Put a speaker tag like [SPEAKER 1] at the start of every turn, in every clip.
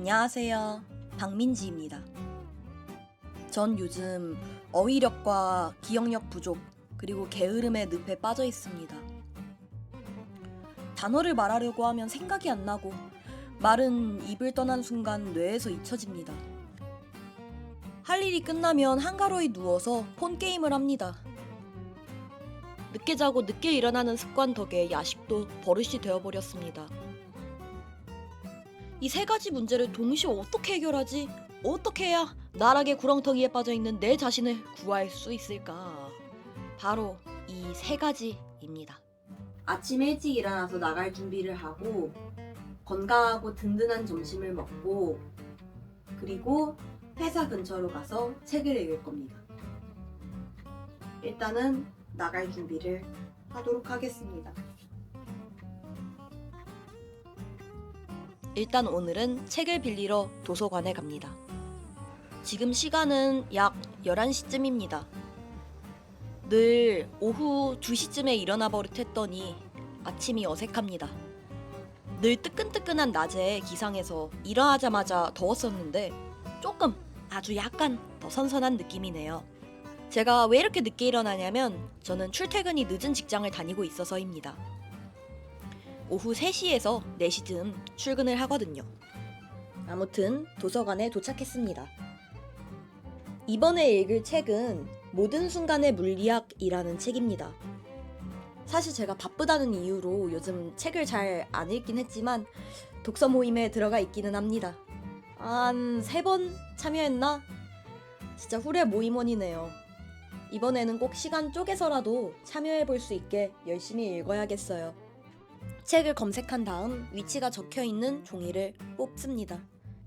[SPEAKER 1] 안녕하세요. 박민지입니다. 전 요즘 어휘력과 기억력 부족, 그리고 게으름의 늪에 빠져 있습니다. 단어를 말하려고 하면 생각이 안 나고, 말은 입을 떠난 순간 뇌에서 잊혀집니다. 할 일이 끝나면 한가로이 누워서 폰 게임을 합니다. 늦게 자고 늦게 일어나는 습관 덕에 야식도 버릇이 되어버렸습니다. 이 세 가지 문제를 동시에 어떻게 해결하지? 어떻게 해야 나락의 구렁텅이에 빠져있는 내 자신을 구할 수 있을까? 바로 이 세 가지입니다. 아침 일찍 일어나서 나갈 준비를 하고, 건강하고 든든한 점심을 먹고, 그리고 회사 근처로 가서 책을 읽을 겁니다. 일단은 나갈 준비를 하도록 하겠습니다. 일단 오늘은 책을 빌리러 도서관에 갑니다. 지금 시간은 약 11시쯤입니다. 늘 오후 2시쯤에 일어나 버릇했더니 아침이 어색합니다. 늘 뜨끈뜨끈한 낮에 기상해서 일어나자마자 더웠었는데 조금 아주 약간 더 선선한 느낌이네요. 제가 왜 이렇게 늦게 일어나냐면 저는 출퇴근이 늦은 직장을 다니고 있어서입니다. 오후 3시에서 4시쯤 출근을 하거든요. 아무튼 도서관에 도착했습니다. 이번에 읽을 책은 모든 순간의 물리학이라는 책입니다. 사실 제가 바쁘다는 이유로 요즘 책을 잘 안 읽긴 했지만 독서 모임에 들어가 있기는 합니다. 한 3번 참여했나? 진짜 후레 모임원이네요. 이번에는 꼭 시간 쪼개서라도 참여해볼 수 있게 열심히 읽어야겠어요. 책을 검색한 다음 위치가 적혀있는 종이를 뽑습니다.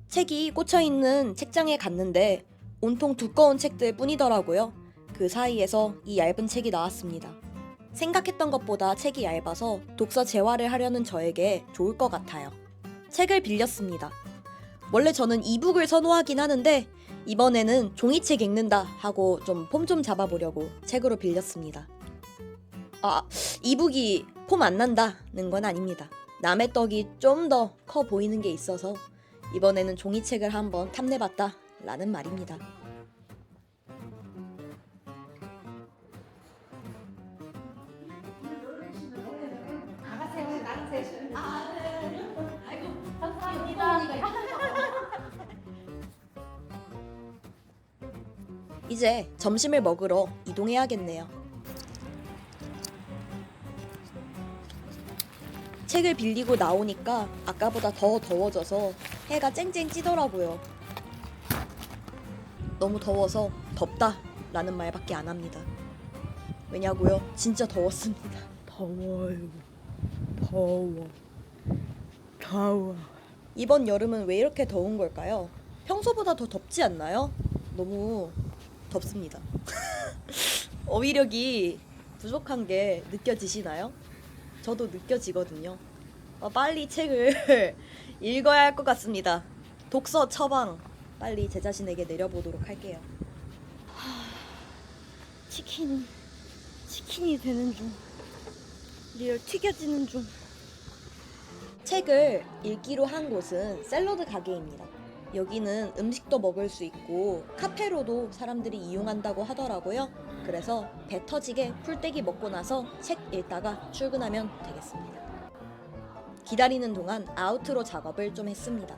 [SPEAKER 1] 책이 꽂혀있는 책장에 갔는데 온통 두꺼운 책들 뿐이더라고요. 그 사이에서 이 얇은 책이 나왔습니다. 생각했던 것보다 책이 얇아서 독서 재활을 하려는 저에게 좋을 것 같아요. 책을 빌렸습니다. 원래 저는 이북을 선호하긴 하는데 이번에는 종이책 읽는다 하고 좀 폼 좀 잡아보려고 책으로 빌렸습니다. 이북이 폼 안 난다는 건 아닙니다. 남의 떡이 좀 더 커 보이는 게 있어서 이번에는 종이책을 한번 탐내봤다 라는 말입니다. 이제 점심을 먹으러 이동해야겠네요. 책을 빌리고 나오니까 아까보다 더 더워져서 해가 쨍쨍 찌더라고요. 너무 더워서 덥다 라는 말밖에 안 합니다. 왜냐고요? 진짜 더웠습니다.
[SPEAKER 2] 더워요. 더워.
[SPEAKER 1] 이번 여름은 왜 이렇게 더운 걸까요? 평소보다 더 덥지 않나요? 너무 덥습니다. 어휘력이 부족한 게 느껴지시나요? 저도 느껴지거든요. 빨리 책을 읽어야 할 것 같습니다. 독서 처방 빨리 제 자신에게 내려보도록 할게요.
[SPEAKER 2] 치킨이 되는 중. 리얼 튀겨지는 중.
[SPEAKER 1] 책을 읽기로 한 곳은 샐러드 가게입니다. 여기는 음식도 먹을 수 있고 카페로도 사람들이 이용한다고 하더라고요. 그래서 배 터지게 풀떼기 먹고 나서 책 읽다가 출근하면 되겠습니다. 기다리는 동안 아우트로 작업을 좀 했습니다.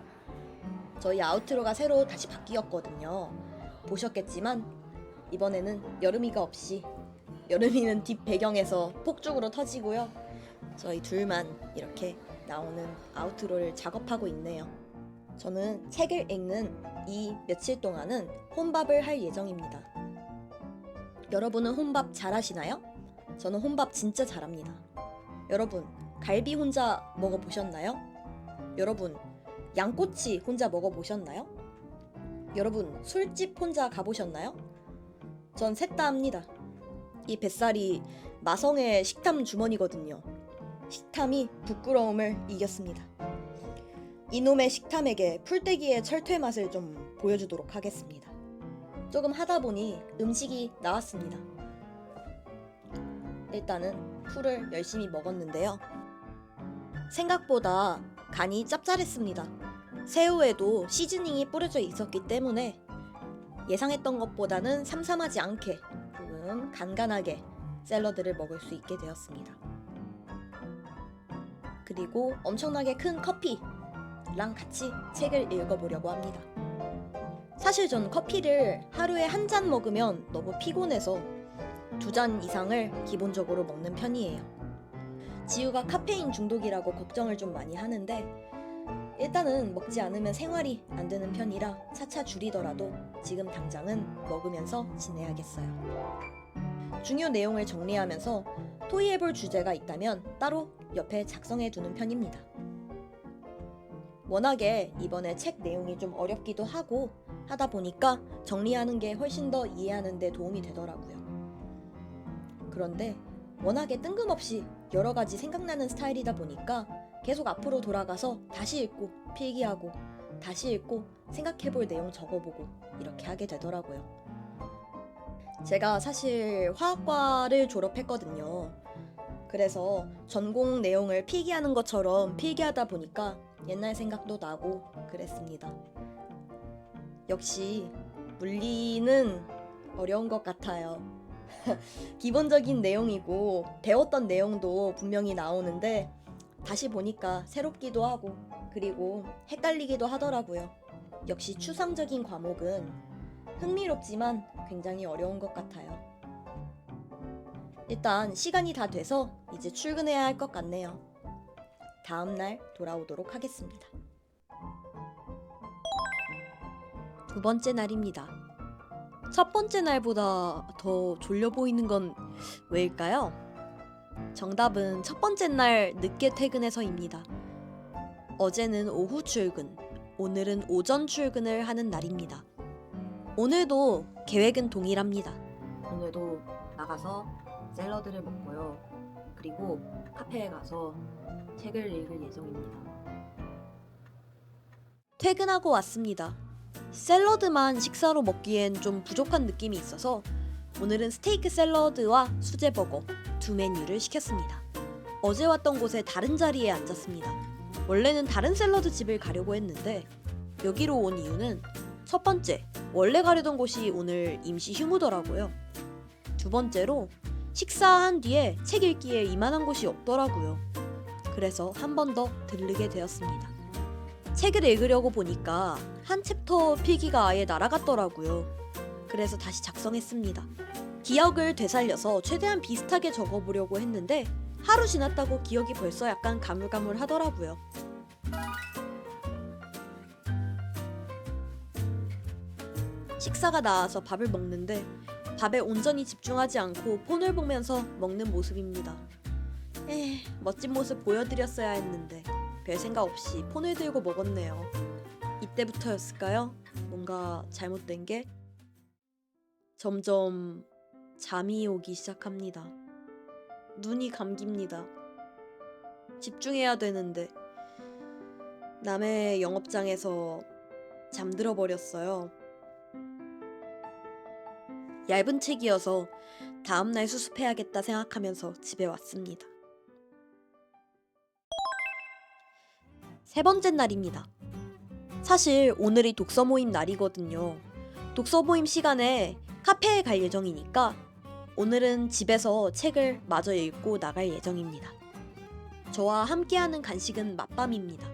[SPEAKER 1] 저희 아우트로가 새로 다시 바뀌었거든요. 보셨겠지만 이번에는 여름이가 없이 여름이는 뒷 배경에서 폭죽으로 터지고요. 저희 둘만 이렇게 나오는 아우트로를 작업하고 있네요. 저는 책을 읽는 이 며칠 동안은 혼밥을 할 예정입니다. 여러분은 혼밥 잘하시나요? 저는 혼밥 진짜 잘합니다. 여러분, 갈비 혼자 먹어보셨나요? 여러분, 양꼬치 혼자 먹어보셨나요? 여러분, 술집 혼자 가보셨나요? 전 셋 다 합니다. 이 뱃살이 마성의 식탐 주머니거든요. 식탐이 부끄러움을 이겼습니다. 이놈의 식탐에게 풀떼기의 철퇴 맛을 좀 보여주도록 하겠습니다. 조금 하다 보니 음식이 나왔습니다. 일단은 풀을 열심히 먹었는데요. 생각보다 간이 짭짤했습니다. 새우에도 시즈닝이 뿌려져 있었기 때문에 예상했던 것보다는 삼삼하지 않게 조금 간간하게 샐러드를 먹을 수 있게 되었습니다. 그리고 엄청나게 큰 커피랑 같이 책을 읽어보려고 합니다. 사실 전 커피를 하루에 한 잔 먹으면 너무 피곤해서 2잔 이상을 기본적으로 먹는 편이에요. 지우가 카페인 중독이라고 걱정을 좀 많이 하는데 일단은 먹지 않으면 생활이 안 되는 편이라 차차 줄이더라도 지금 당장은 먹으면서 지내야겠어요. 중요 내용을 정리하면서 토의해볼 주제가 있다면 따로 옆에 작성해 두는 편입니다. 워낙에 이번에 책 내용이 좀 어렵기도 하고 하다 보니까 정리하는 게 훨씬 더 이해하는 데 도움이 되더라고요. 그런데 워낙에 뜬금없이 여러 가지 생각나는 스타일이다 보니까 계속 앞으로 돌아가서 다시 읽고 필기하고 다시 읽고 생각해볼 내용 적어보고 이렇게 하게 되더라고요. 제가 사실 화학과를 졸업했거든요. 그래서 전공 내용을 필기하는 것처럼 필기하다 보니까 옛날 생각도 나고 그랬습니다. 역시 물리는 어려운 것 같아요. 기본적인 내용이고 배웠던 내용도 분명히 나오는데 다시 보니까 새롭기도 하고 그리고 헷갈리기도 하더라고요. 역시 추상적인 과목은 흥미롭지만 굉장히 어려운 것 같아요. 일단 시간이 다 돼서 이제 출근해야 할 것 같네요. 다음날 돌아오도록 하겠습니다. 두 번째 날입니다. 첫 번째 날보다 더 졸려 보이는 건 왜일까요? 정답은 첫 번째 날 늦게 퇴근해서입니다. 어제는 오후 출근, 오늘은 오전 출근을 하는 날입니다. 오늘도 계획은 동일합니다. 오늘도 나가서 샐러드를 먹고요. 그리고 카페에 가서 책을 읽을 예정입니다. 퇴근하고 왔습니다. 샐러드만 식사로 먹기엔 좀 부족한 느낌이 있어서 오늘은 스테이크 샐러드와 수제버거 두 메뉴를 시켰습니다. 어제 왔던 곳의 다른 자리에 앉았습니다. 원래는 다른 샐러드 집을 가려고 했는데 여기로 온 이유는 첫 번째, 원래 가려던 곳이 오늘 임시 휴무더라고요. 두 번째로 식사한 뒤에 책 읽기에 이만한 곳이 없더라고요. 그래서 한 번 더 들르게 되었습니다. 책을 읽으려고 보니까 한 챕터 필기가 아예 날아갔더라고요. 그래서 다시 작성했습니다. 기억을 되살려서 최대한 비슷하게 적어보려고 했는데 하루 지났다고 기억이 벌써 약간 가물가물하더라고요. 식사가 나와서 밥을 먹는데 밥에 온전히 집중하지 않고 폰을 보면서 먹는 모습입니다. 멋진 모습 보여드렸어야 했는데 별 생각 없이 폰을 들고 먹었네요. 이때부터였을까요? 뭔가 잘못된 게? 점점 잠이 오기 시작합니다. 눈이 감깁니다. 집중해야 되는데 남의 영업장에서 잠들어 버렸어요. 얇은 책이어서 다음날 수습해야겠다 생각하면서 집에 왔습니다. 세 번째 날입니다. 사실 오늘이 독서 모임 날이거든요. 독서 모임 시간에 카페에 갈 예정이니까 오늘은 집에서 책을 마저 읽고 나갈 예정입니다. 저와 함께하는 간식은 맛밤입니다.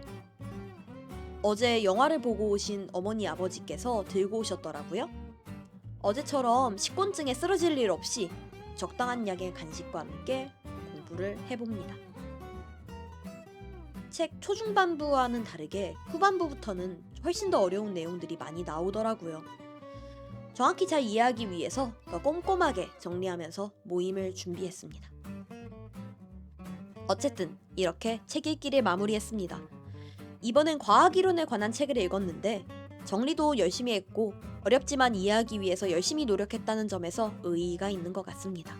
[SPEAKER 1] 어제 영화를 보고 오신 어머니 아버지께서 들고 오셨더라고요. 어제처럼 식곤증에 쓰러질 일 없이 적당한 양의 간식과 함께 공부를 해봅니다. 책 초중반부와는 다르게 후반부부터는 훨씬 더 어려운 내용들이 많이 나오더라고요. 정확히 잘 이해하기 위해서 더 꼼꼼하게 정리하면서 모임을 준비했습니다. 어쨌든 이렇게 책 읽기를 마무리했습니다. 이번엔 과학이론에 관한 책을 읽었는데 정리도 열심히 했고 어렵지만 이해하기 위해서 열심히 노력했다는 점에서 의의가 있는 것 같습니다.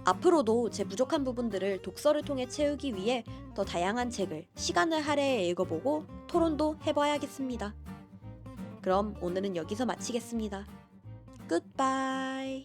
[SPEAKER 1] 앞으로도 제 부족한 부분들을 독서를 통해 채우기 위해 더 다양한 책을 시간을 할애해 읽어보고 토론도 해봐야겠습니다. 그럼 오늘은 여기서 마치겠습니다. 굿바이.